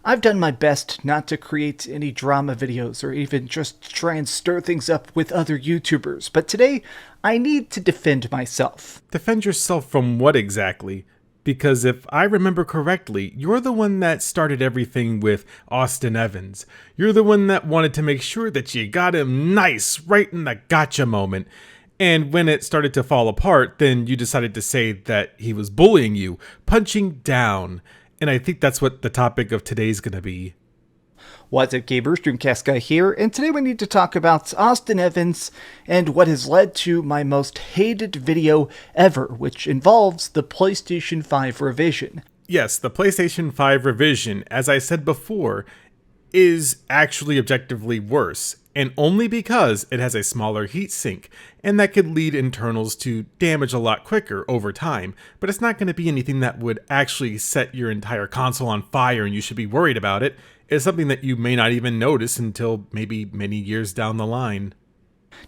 I've done my best not to create any drama videos or even just try and stir things up with other YouTubers, but today I need to defend myself. Defend yourself from what exactly? Because if I remember correctly, you're the one that started everything with Austin Evans. You're the one that wanted to make sure that you got him nice right in the gotcha moment. And when it started to fall apart, then you decided to say that he was bullying you, punching down. And I think that's what the topic of today's gonna be. What's up, gamers? Dreamcast Guy here, and today we need to talk about Austin Evans and what has led to my most hated video ever, which involves the PlayStation 5 revision. Yes, the PlayStation 5 revision, as I said before, is actually objectively worse, and only because it has a smaller heatsink, and that could lead internals to damage a lot quicker over time, but it's not going to be anything that would actually set your entire console on fire and you should be worried about it. It's something that you may not even notice until maybe many years down the line.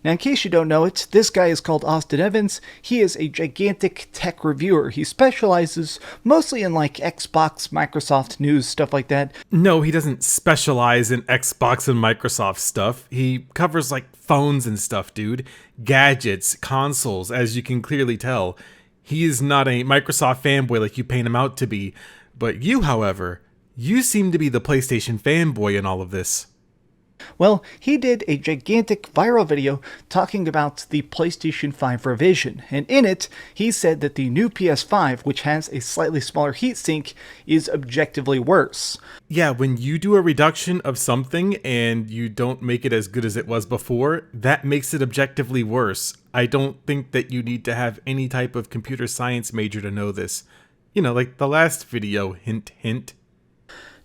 Now, in case you don't know it, this guy is called Austin Evans. He is a gigantic tech reviewer. He specializes mostly in like Xbox, Microsoft news, stuff like that. No, he doesn't specialize in Xbox and Microsoft stuff. He covers like phones and stuff, dude. Gadgets, consoles, as you can clearly tell. He is not a Microsoft fanboy like you paint him out to be. But you, however, you seem to be the PlayStation fanboy in all of this. Well, he did a gigantic viral video talking about the PlayStation 5 revision, and in it, he said that the new PS5, which has a slightly smaller heatsink, is objectively worse. Yeah, when you do a reduction of something and you don't make it as good as it was before, that makes it objectively worse. I don't think that you need to have any type of computer science major to know this. You know, like the last video, hint, hint.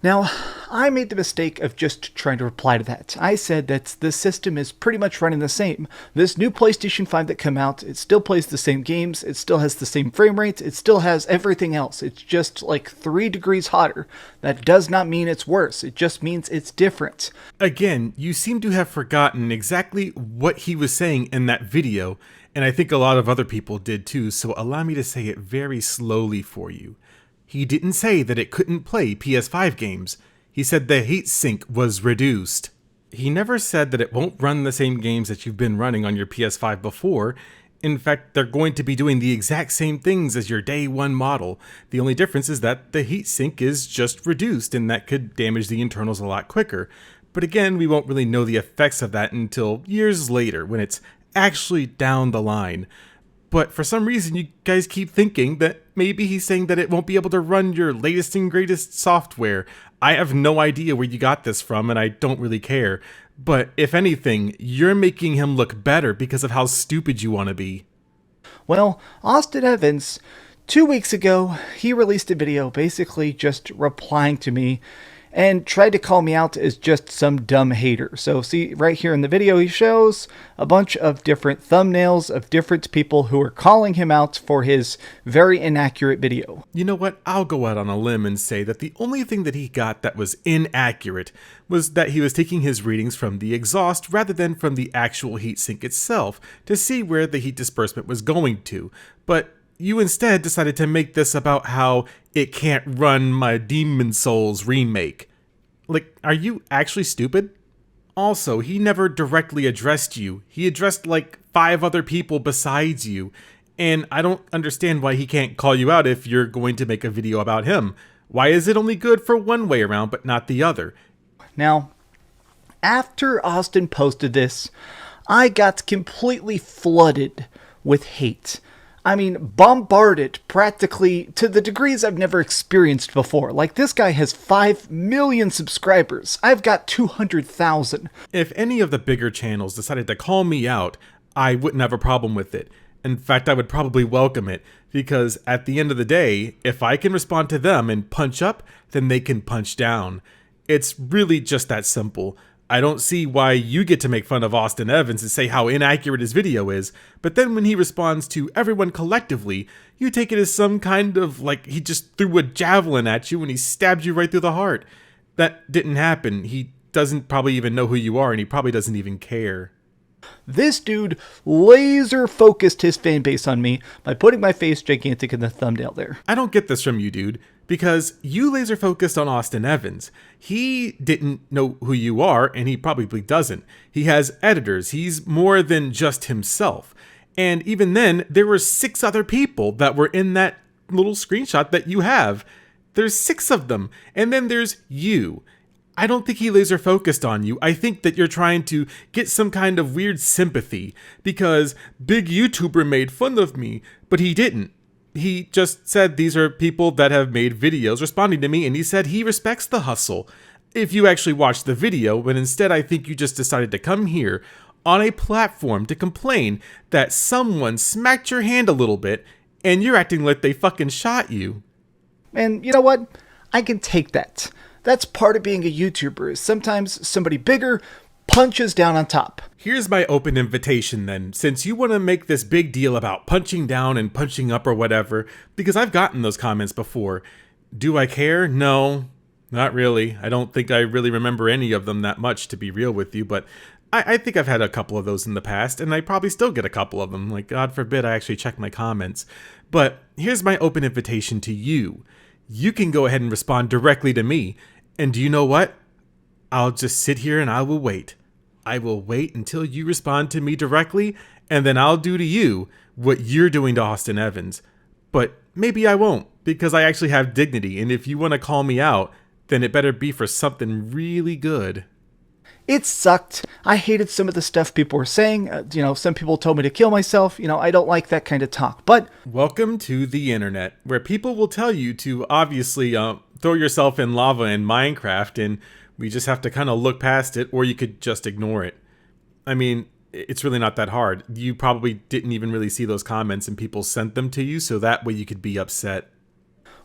Now, I made the mistake of just trying to reply to that. I said that the system is pretty much running the same. This new PlayStation 5 that came out, it still plays the same games, it still has the same frame rates, it still has everything else. It's just like 3 degrees hotter. That does not mean it's worse, it just means it's different. Again, you seem to have forgotten exactly what he was saying in that video, and I think a lot of other people did too, so allow me to say it very slowly for you. He didn't say that it couldn't play PS5 games. He said the heatsink was reduced. He never said that it won't run the same games that you've been running on your PS5 before. In fact, they're going to be doing the exact same things as your day one model. The only difference is that the heatsink is just reduced, and that could damage the internals a lot quicker. But again, we won't really know the effects of that until years later, when it's actually down the line. But for some reason, you guys keep thinking that maybe he's saying that it won't be able to run your latest and greatest software. I have no idea where you got this from, and I don't really care. But if anything, you're making him look better because of how stupid you want to be. Well, Austin Evans, 2 weeks ago, he released a video basically just replying to me and tried to call me out as just some dumb hater. So see, right here in the video, he shows a bunch of different thumbnails of different people who are calling him out for his very inaccurate video. You know what? I'll go out on a limb and say that the only thing that he got that was inaccurate was that he was taking his readings from the exhaust rather than from the actual heatsink itself to see where the heat disbursement was going to. But you instead decided to make this about how it can't run my Demon's Souls remake. Like, are you actually stupid? Also, he never directly addressed you. He addressed like 5 other people besides you. And I don't understand why he can't call you out if you're going to make a video about him. Why is it only good for one way around but not the other? Now, after Austin posted this, I got completely flooded with hate. I mean, bombarded practically to the degrees I've never experienced before. Like, this guy has 5 million subscribers. I've got 200,000. If any of the bigger channels decided to call me out, I wouldn't have a problem with it. In fact, I would probably welcome it, because at the end of the day, if I can respond to them and punch up, then they can punch down. It's really just that simple. I don't see why you get to make fun of Austin Evans and say how inaccurate his video is, but then when he responds to everyone collectively, you take it as some kind of like he just threw a javelin at you and he stabbed you right through the heart. That didn't happen. He doesn't probably even know who you are, and he probably doesn't even care. This dude laser focused his fan base on me by putting my face gigantic in the thumbnail there. I don't get this from you, dude. because you laser focused on Austin Evans. He didn't know who you are, and he probably doesn't. He has editors. He's more than just himself. And even then, there were 6 other people that were in that little screenshot that you have. There's 6 of them. And then there's you. I don't think he laser focused on you. I think that you're trying to get some kind of weird sympathy because big YouTuber made fun of me, but he didn't. He just said these are people that have made videos responding to me, and he said he respects the hustle. If you actually watched the video, but instead I think you just decided to come here on a platform to complain that someone smacked your hand a little bit and you're acting like they fucking shot you. And you know what? I can take that. That's part of being a YouTuber, is sometimes somebody bigger punches down on top. Here's my open invitation then, since you want to make this big deal about punching down and punching up or whatever, because I've gotten those comments before. Do I care? No, not really. I don't think I really remember any of them that much, to be real with you, but I think I've had a couple of those in the past, and I probably still get a couple of them. Like, God forbid I actually check my comments. But here's my open invitation to you. You can go ahead and respond directly to me. And do you know what? I'll just sit here and I will wait. I will wait until you respond to me directly, and then I'll do to you what you're doing to Austin Evans. But maybe I won't, because I actually have dignity, and if you want to call me out, then it better be for something really good. It sucked. I hated some of the stuff people were saying. Some people told me to kill myself. I don't like that kind of talk. But welcome to the internet, where people will tell you to obviously throw yourself in lava in Minecraft, and we just have to kind of look past it, or you could just ignore it. I mean, it's really not that hard. You probably didn't even really see those comments, and people sent them to you, so that way you could be upset.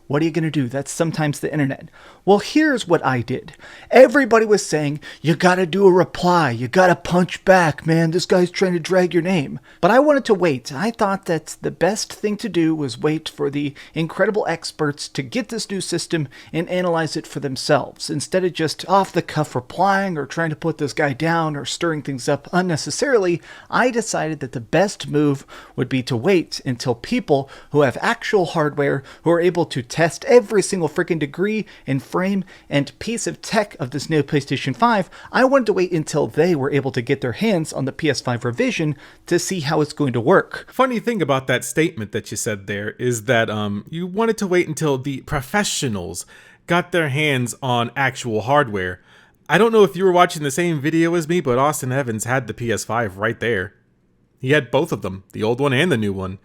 What are you going to do? That's sometimes the internet. Well, here's what I did. Everybody was saying, you got to do a reply. You got to punch back, man. This guy's trying to drag your name. But I wanted to wait. I thought that the best thing to do was wait for the incredible experts to get this new system and analyze it for themselves, instead of just off the cuff replying or trying to put this guy down or stirring things up unnecessarily. I decided that the best move would be to wait until people who have actual hardware, who are able to test every single freaking degree and frame and piece of tech of this new PlayStation 5, I wanted to wait until they were able to get their hands on the PS5 revision to see how it's going to work. Funny thing about that statement that you said there is that you wanted to wait until the professionals got their hands on actual hardware. I don't know if you were watching the same video as me, but Austin Evans had the PS5 right there. He had both of them, the old one and the new one.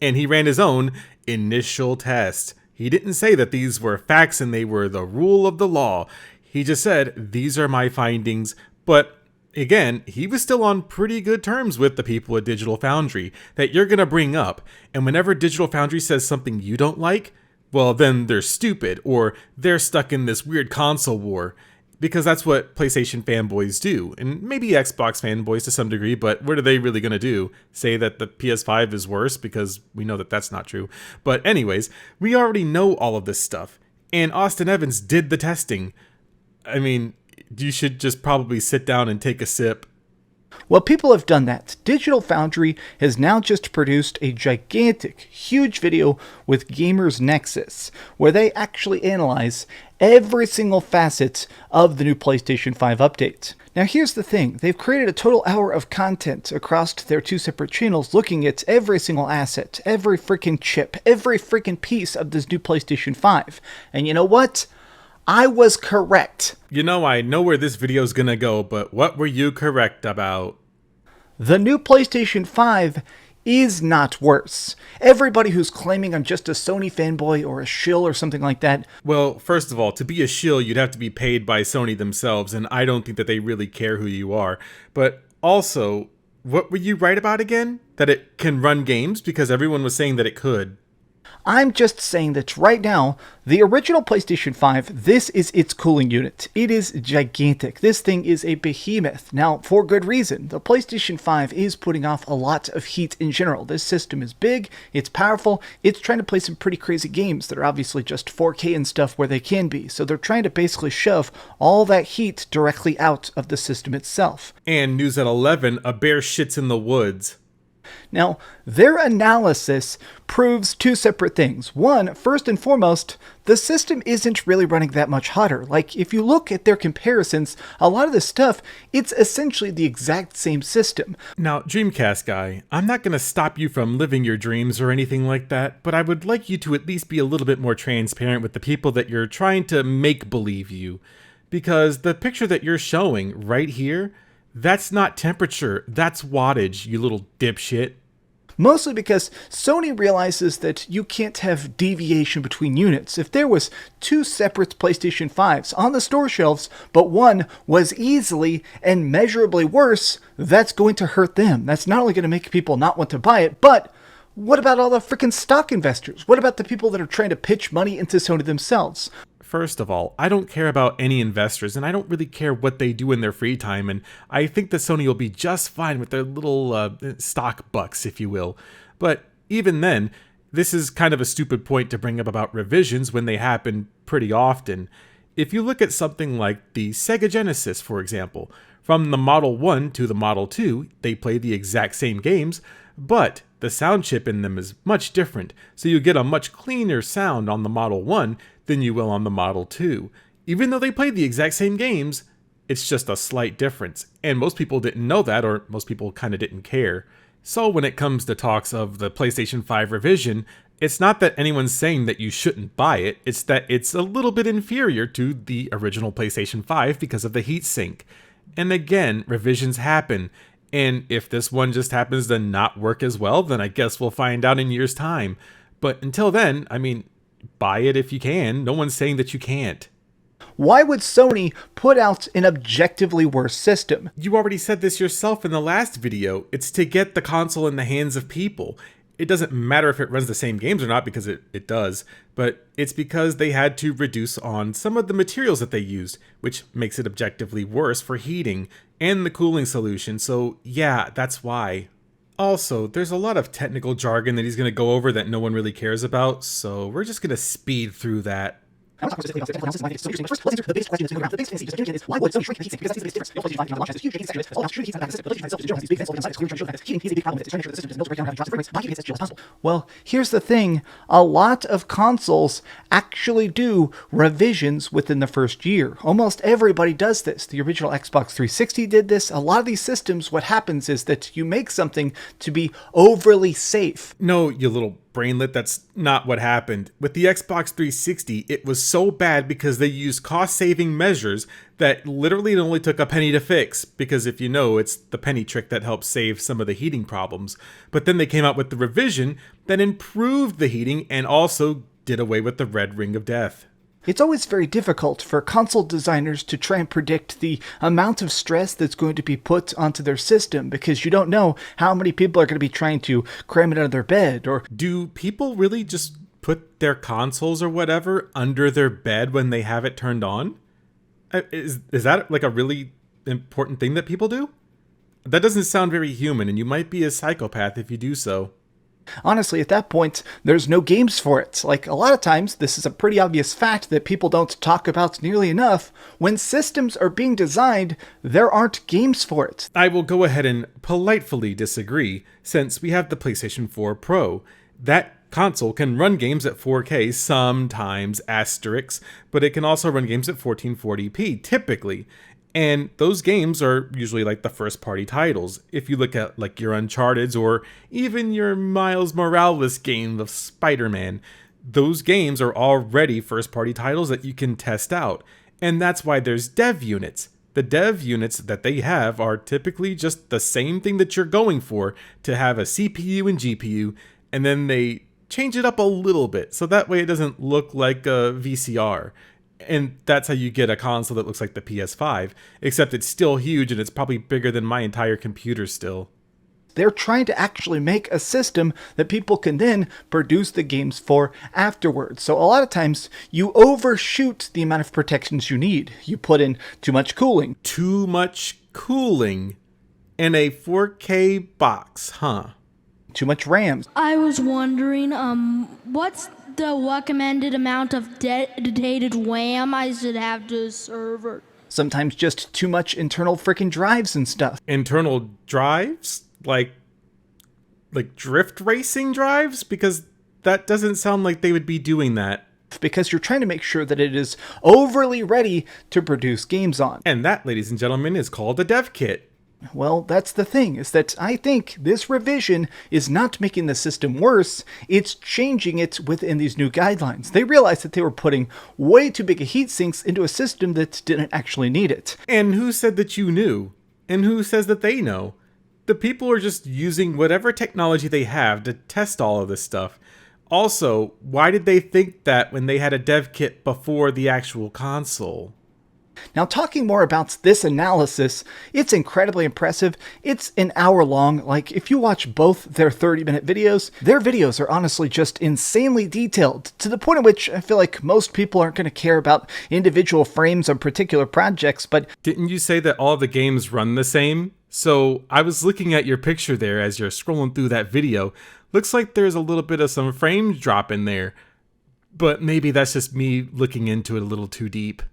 And he ran his own initial test. He didn't say that these were facts and they were the rule of the law. He just said, these are my findings. But again, he was still on pretty good terms with the people at Digital Foundry that you're going to bring up. And whenever Digital Foundry says something you don't like, well, then they're stupid or they're stuck in this weird console war. Because that's what PlayStation fanboys do, and maybe Xbox fanboys to some degree, but what are they really going to do? Say that the PS5 is worse? Because we know that that's not true. But anyways, we already know all of this stuff, and Austin Evans did the testing. I mean, you should just probably sit down and take a sip. Well, people have done that. Digital Foundry has now just produced a gigantic, huge video with Gamers Nexus, where they actually analyze every single facet of the new PlayStation 5 update. Now here's the thing, they've created a total hour of content across their 2 separate channels looking at every single asset, every freaking chip, every freaking piece of this new PlayStation 5. And you know what? I was correct. You know, I know where this video is gonna go, but what were you correct about? The new PlayStation 5 is not worse. Everybody who's claiming I'm just a Sony fanboy or a shill or something like that. Well, first of all, to be a shill, you'd have to be paid by Sony themselves, and I don't think that they really care who you are. But also, what were you right about again? That it can run games? Because everyone was saying that it could. I'm just saying that right now, the original PlayStation 5, this is its cooling unit. It is gigantic. This thing is a behemoth. Now, for good reason. The PlayStation 5 is putting off a lot of heat in general. This system is big, it's powerful, it's trying to play some pretty crazy games that are obviously just 4K and stuff where they can be. So they're trying to basically shove all that heat directly out of the system itself. And news at 11, a bear shits in the woods. Now, their analysis proves two separate things. One, first and foremost, the system isn't really running that much hotter. Like, if you look at their comparisons, a lot of this stuff, it's essentially the exact same system. Now, Dreamcast guy, I'm not going to stop you from living your dreams or anything like that, but I would like you to at least be a little bit more transparent with the people that you're trying to make believe you. Because the picture that you're showing right here, that's not temperature, that's wattage, you little dipshit. Mostly because Sony realizes that you can't have deviation between units. If there was two separate PlayStation 5s on the store shelves, but one was easily and measurably worse, that's going to hurt them. That's not only going to make people not want to buy it, but what about all the freaking stock investors? What about the people that are trying to pitch money into Sony themselves? First of all, I don't care about any investors, and I don't really care what they do in their free time, and I think that Sony will be just fine with their little stock bucks, if you will. But even then, this is kind of a stupid point to bring up about revisions when they happen pretty often. If you look at something like the Sega Genesis, for example, from the Model 1 to the Model 2, they play the exact same games, but the sound chip in them is much different, so you get a much cleaner sound on the Model 1 than you will on the Model 2. Even though they play the exact same games, it's just a slight difference, and most people didn't know that, or most people kind of didn't care. So when it comes to talks of the PlayStation 5 revision, it's not that anyone's saying that you shouldn't buy it, it's that it's a little bit inferior to the original PlayStation 5 because of the heatsink. And again, revisions happen, and if this one just happens to not work as well, then I guess we'll find out in years' time. But until then, I mean, buy it if you can. No one's saying that you can't. Why would Sony put out an objectively worse system? You already said this yourself in the last video. It's to get the console in the hands of people. It doesn't matter if it runs the same games or not, because it does, but it's because they had to reduce on some of the materials that they used, which makes it objectively worse for heating and the cooling solution, so yeah, that's why. Also, there's a lot of technical jargon that he's going to go over that no one really cares about, so we're just going to speed through that. I want to talk specifically about the technical analysis. First, let's answer the biggest question that's going around. The biggest fancy just is why would Sony shrink the heatsink? Because that's the biggest difference. The PlayStation 5 launch has this huge heating section. All shooting heats in the back of the system. The PlayStation 5 itself is general, has these big fans inside. It's clearly trying to show that heating is a big problem with it. It's trying to make sure that the system doesn't melt or break down, having drops and frame rates. By keeping it as chill as possible. Well, here's the thing. A lot of consoles actually do revisions within the first year. Almost everybody does this. The original Xbox 360 did this. A lot of these systems, what happens is that you make something to be overly safe. No, you little brainlet, that's not what happened. With the Xbox 360, it was so bad because they used cost-saving measures that literally it only took a penny to fix, because if you know, it's the penny trick that helps save some of the heating problems. But then they came out with the revision that improved the heating and also did away with the red ring of death. It's always very difficult for console designers to try and predict the amount of stress that's going to be put onto their system, because you don't know how many people are going to be trying to cram it under their bed. Or do people really just put their consoles or whatever under their bed when they have it turned on? Is that like a really important thing that people do? That doesn't sound very human, and you might be a psychopath if you do so. Honestly, at that point, there's no games for it. Like, a lot of times, this is a pretty obvious fact that people don't talk about nearly enough. When systems are being designed, there aren't games for it. I will go ahead and politely disagree, since we have the PlayStation 4 Pro. That console can run games at 4K sometimes, asterisks, but it can also run games at 1440p, typically. And those games are usually like the first party titles. If you look at like your Uncharted's or even your Miles Morales game of Spider-Man, those games are already first party titles that you can test out. And that's why there's dev units. The dev units that they have are typically just the same thing that you're going for, to have a CPU and GPU, and then they change it up a little bit so that way it doesn't look like a VCR. And that's how you get a console that looks like the PS5, except it's still huge and it's probably bigger than my entire computer still. They're trying to actually make a system that people can then produce the games for afterwards. So a lot of times you overshoot the amount of protections you need. You put in too much cooling. Too much cooling in a 4K box, huh? Too much RAM. I was wondering, what's the recommended amount of dedicated RAM I should have to a server? Sometimes just too much internal freaking drives and stuff. Internal drives? Like like drift racing drives? Because that doesn't sound like they would be doing that. Because you're trying to make sure that it is overly ready to produce games on. And that, ladies and gentlemen, is called a dev kit. Well, that's the thing, is that I think this revision is not making the system worse, it's changing it within these new guidelines. They realized that they were putting way too big a heat sinks into a system that didn't actually need it. And who said that you knew? And who says that they know? The people are just using whatever technology they have to test all of this stuff. Also, why did they think that when they had a dev kit before the actual console? Now, talking more about this analysis, it's incredibly impressive. It's an hour long. Like, if you watch both their 30-minute videos, their videos are honestly just insanely detailed, to the point at which I feel like most people aren't going to care about individual frames on particular projects, but... Didn't you say that all the games run the same? So, I was looking at your picture there as you're scrolling through that video. Looks like there's a little bit of some frames drop in there. But maybe that's just me looking into it a little too deep.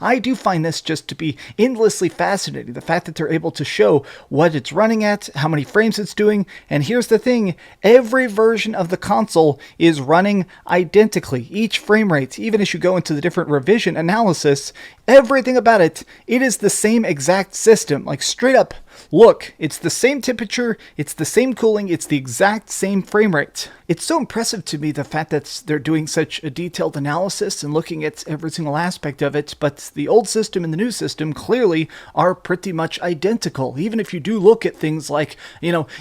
I do find this just to be endlessly fascinating. The fact that they're able to show what it's running at, how many frames it's doing, and here's the thing, every version of the console is running identically. Each frame rate, even as you go into the different revision analysis, everything about it, it is the same exact system. Like, straight up, look, it's the same temperature, it's the same cooling, it's the exact same frame rate. It's so impressive to me, the fact that they're doing such a detailed analysis and looking at every single aspect of it, but the old system and the new system clearly are pretty much identical. Even if you do look at things like,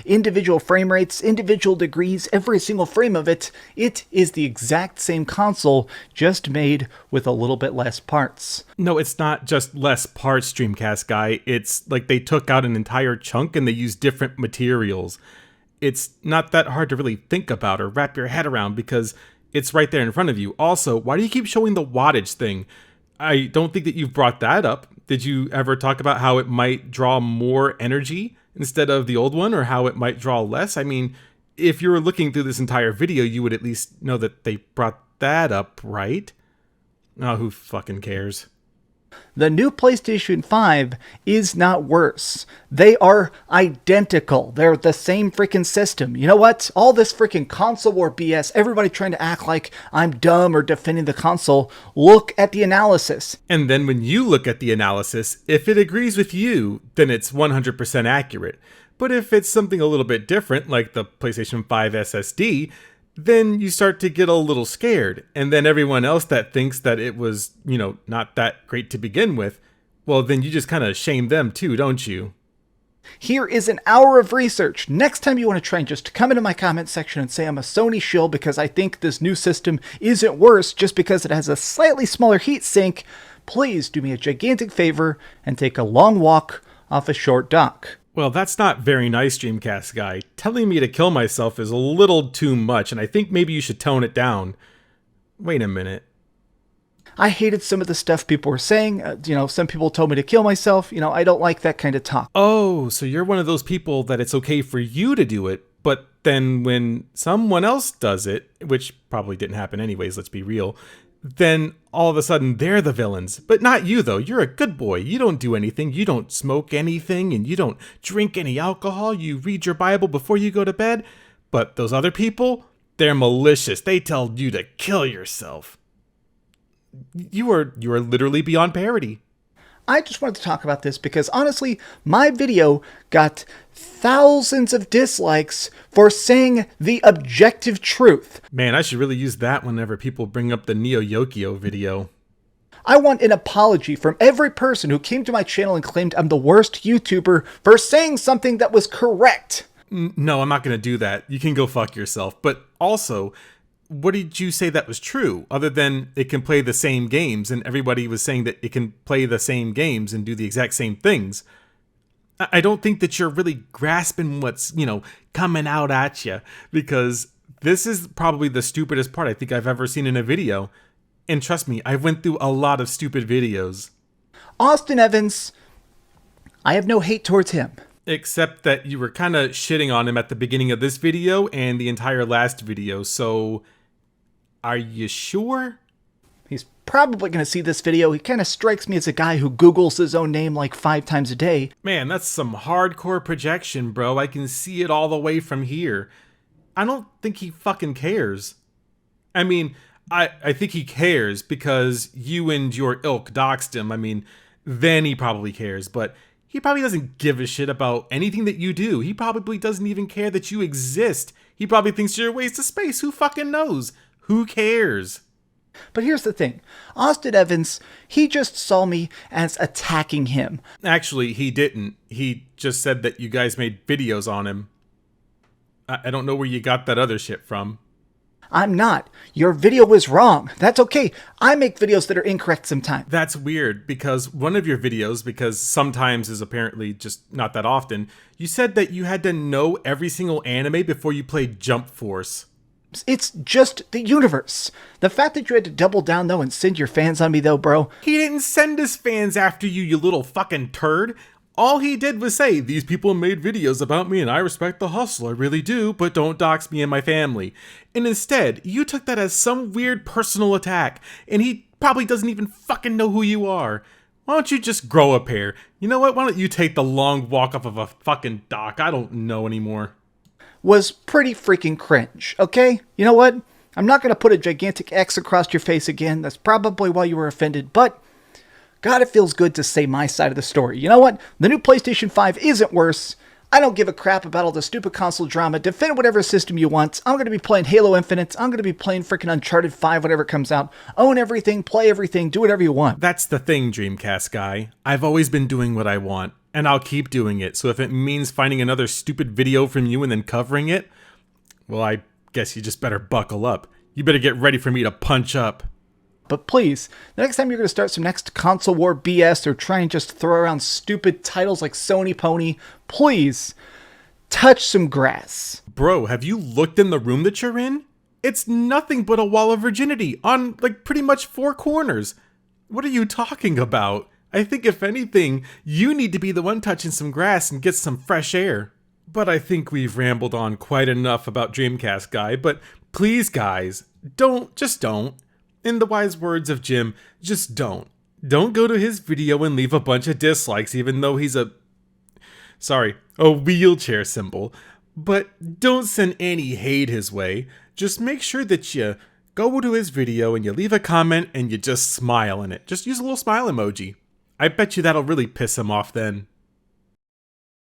individual frame rates, individual degrees, every single frame of it, it is the exact same console, just made with a little bit less parts. No, it's not just less parts, Dreamcast guy. It's like they took out an entire chunk and they used different materials. It's not that hard to really think about or wrap your head around because it's right there in front of you. Also, why do you keep showing the wattage thing? I don't think that you've brought that up. Did you ever talk about how it might draw more energy instead of the old one, or how it might draw less? I mean, if you were looking through this entire video, you would at least know that they brought that up, right? Oh, who fucking cares? The new PlayStation 5 is not worse. They are identical. They're the same freaking system. You know what? All this freaking console war BS, everybody trying to act like I'm dumb or defending the console, look at the analysis. And then when you look at the analysis, if it agrees with you, then it's 100% accurate. But if it's something a little bit different, like the PlayStation 5 SSD, then you start to get a little scared. And then everyone else that thinks that it was, not that great to begin with, well, then you just kind of shame them too, don't you? Here is an hour of research. Next time you want to try and just come into my comment section and say I'm a Sony shill because I think this new system isn't worse just because it has a slightly smaller heatsink, please do me a gigantic favor and take a long walk off a short dock. Well, that's not very nice, Dreamcast guy. Telling me to kill myself is a little too much, and I think maybe you should tone it down. Wait a minute. I hated some of the stuff people were saying. Some people told me to kill myself. I don't like that kind of talk. Oh, so you're one of those people that it's okay for you to do it, but then when someone else does it, which probably didn't happen anyways, let's be real, then all of a sudden they're the villains. But not you, though. You're a good boy. You don't do anything. You don't smoke anything, and you don't drink any alcohol. You read your Bible before you go to bed. But those other people, they're malicious. They tell you to kill yourself. You are literally beyond parody. I just wanted to talk about this because honestly, my video got thousands of dislikes for saying the objective truth. Man, I should really use that whenever people bring up the Neo Yokio video. I want an apology from every person who came to my channel and claimed I'm the worst YouTuber for saying something that was correct. No, I'm not going to do that. You can go fuck yourself. But also, what did you say that was true, other than it can play the same games, and everybody was saying that it can play the same games and do the exact same things? I don't think that you're really grasping what's, coming out at you, because this is probably the stupidest part I think I've ever seen in a video. And trust me, I went through a lot of stupid videos. Austin Evans, I have no hate towards him. Except that you were kind of shitting on him at the beginning of this video and the entire last video, so are you sure? He's probably going to see this video. He kind of strikes me as a guy who Googles his own name like 5 times a day. Man, that's some hardcore projection, bro. I can see it all the way from here. I don't think he fucking cares. I mean, I think he cares because you and your ilk doxed him. I mean, then he probably cares, but he probably doesn't give a shit about anything that you do. He probably doesn't even care that you exist. He probably thinks you're a waste of space. Who fucking knows? Who cares? But here's the thing. Austin Evans, he just saw me as attacking him. Actually, he didn't. He just said that you guys made videos on him. I don't know where you got that other shit from. I'm not. Your video was wrong. That's okay. I make videos that are incorrect sometimes. That's weird, because one of your videos, because sometimes is apparently just not that often, you said that you had to know every single anime before you played Jump Force. It's just the universe. The fact that you had to double down, though, and send your fans on me, though, bro. He didn't send his fans after you, you little fucking turd. All he did was say, these people made videos about me and I respect the hustle, I really do, but don't dox me and my family. And instead, you took that as some weird personal attack, and he probably doesn't even fucking know who you are. Why don't you just grow a pair? You know what, why don't you take the long walk off of a fucking dock? I don't know anymore. Was pretty freaking cringe, okay? You know what? I'm not going to put a gigantic X across your face again. That's probably why you were offended, but God, it feels good to say my side of the story. You know what? The new PlayStation 5 isn't worse. I don't give a crap about all the stupid console drama. Defend whatever system you want. I'm going to be playing Halo Infinite. I'm going to be playing freaking Uncharted 5 whenever it comes out. Own everything, play everything, do whatever you want. That's the thing, Dreamcast guy. I've always been doing what I want, and I'll keep doing it. So if it means finding another stupid video from you and then covering it, well, I guess you just better buckle up. You better get ready for me to punch up. But please, the next time you're going to start some next console war BS or try and just throw around stupid titles like Sony Pony, please touch some grass. Bro, have you looked in the room that you're in? It's nothing but a wall of virginity on, like, pretty much 4 corners. What are you talking about? I think if anything, you need to be the one touching some grass and get some fresh air. But I think we've rambled on quite enough about Dreamcast Guy, but please guys, just don't. In the wise words of Jim, just don't. Don't go to his video and leave a bunch of dislikes even though he's a wheelchair symbol. But don't send any hate his way. Just make sure that you go to his video and you leave a comment and you just smile in it. Just use a little smile emoji. I bet you that'll really piss him off then.